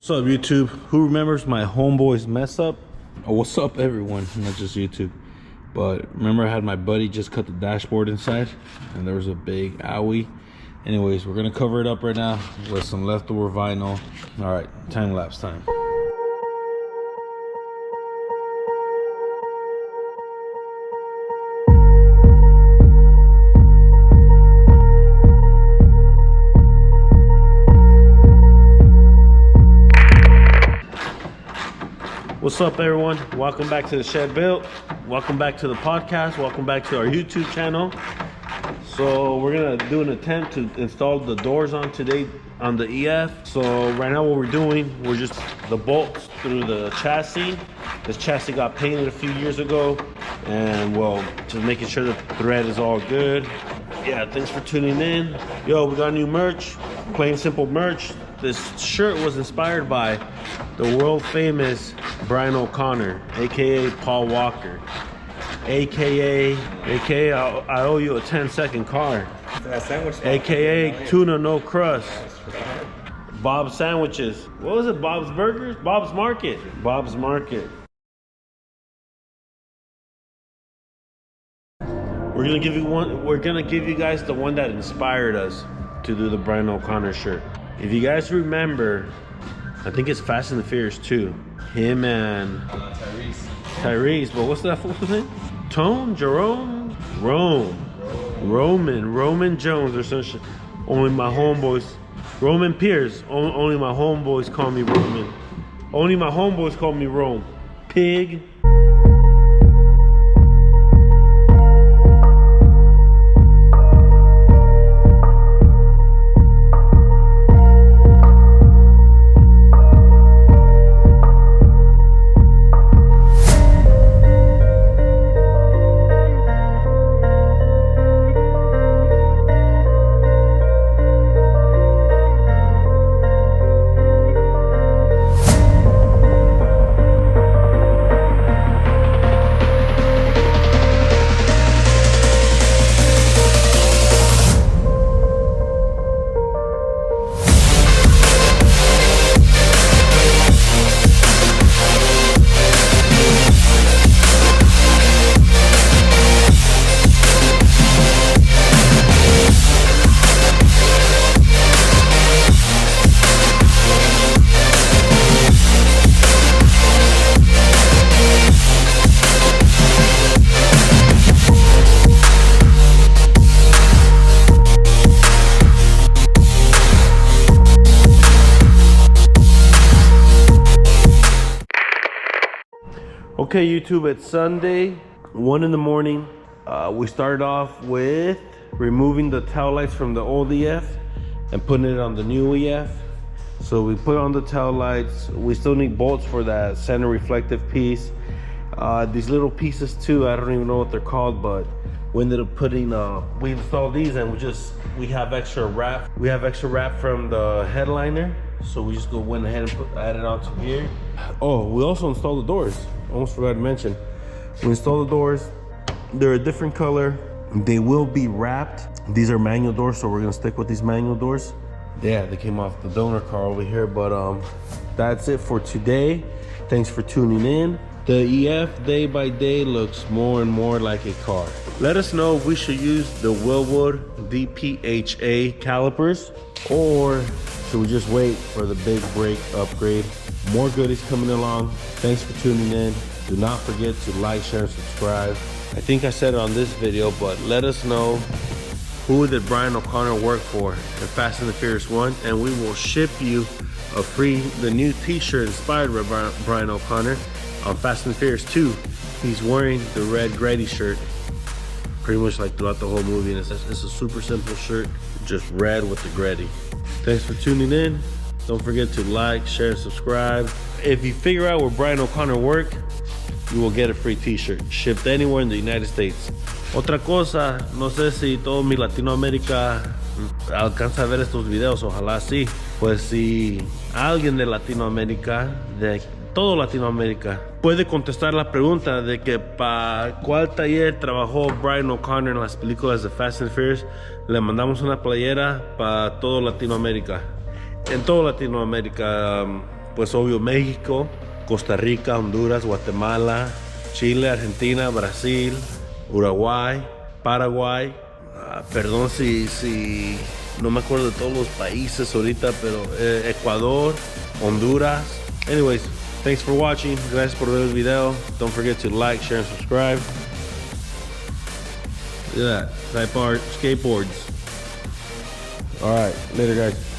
What's up, YouTube? Who remembers my homeboy's mess up? Oh, what's up, everyone? Not just YouTube. But remember, I had my buddy just cut the dashboard inside, and there was a big owie. Anyways, we're gonna cover it up right now with some leftover vinyl. All right, time lapse time. What's up, everyone? Welcome back to the Shed Built. Welcome back to the podcast. Welcome back to our YouTube channel. So we're gonna do an attempt to install the doors on today on the EF. So right now what we're doing, we're just the bolts through the chassis. This chassis got painted a few years ago, and well, just making sure the thread is all good. Yeah, thanks for tuning in. Yo, we got new merch, plain simple merch. This shirt was inspired by the world famous Brian O'Connor, aka Paul Walker, aka I owe you a 10-second card, aka tuna no crust, Bob's sandwiches. What was it? Bob's Burgers? Bob's Market. Bob's Market. We're gonna give you one. We're gonna give you guys the one that inspired us to do the Brian O'Connor shirt. If you guys remember, I think it's Fast and the Furious 2. Him and Tyrese, but what's that fool's name? Jerome Roman Jones or some shit. Only my homeboys, Roman Pierce. Only my homeboys call me Roman. Only my homeboys call me Rome. Pig. Okay, YouTube, it's Sunday, 1 in the morning. We started off with removing the tail lights from the old EF and putting it on the new EF. So we put on the tail lights. We still need bolts for that center reflective piece. These little pieces too, I don't even know what they're called, but we ended up putting, we installed these, and we have extra wrap. We have extra wrap from the headliner. So we just went ahead and added onto here. Oh, we also installed the doors. Almost forgot to mention. We installed the doors. They're a different color. They will be wrapped. These are manual doors, so we're gonna stick with these manual doors. Yeah, they came off the donor car over here, but that's it for today. Thanks for tuning in. The EF day by day looks more and more like a car. Let us know if we should use the Willwood DPHA calipers, or should we just wait for the big brake upgrade? More goodies coming along. Thanks for tuning in. Do not forget to like, share, and subscribe. I think I said it on this video, but let us know who did Brian O'Connor work for in Fast and the Furious 1, and we will ship you the new t-shirt inspired by Brian O'Connor on Fast and the Furious 2. He's wearing the red Grady shirt pretty much like throughout the whole movie, and it's a super simple shirt, just red with the Grady. Thanks for tuning in. Don't forget to like, share, and subscribe. If you figure out where Brian O'Connor worked, you will get a free t-shirt shipped anywhere in the United States. Otra cosa, no sé si todo mi Latinoamérica alcanza a ver estos videos, ojalá sí. Pues si alguien de Latinoamérica, de todo Latinoamérica, puede contestar la pregunta de que para cuál taller trabajó Brian O'Connor en las películas de Fast and Furious, le mandamos una playera para todo Latinoamérica. En toda Latinoamérica, pues obvio México, Costa Rica, Honduras, Guatemala, Chile, Argentina, Brasil, Uruguay, Paraguay. Perdón si no me acuerdo de todos los países ahorita, pero Ecuador, Honduras. Anyways, thanks for watching. Gracias por ver el video. Don't forget to like, share, and subscribe. Look at that, type art skateboards. All right, later guys.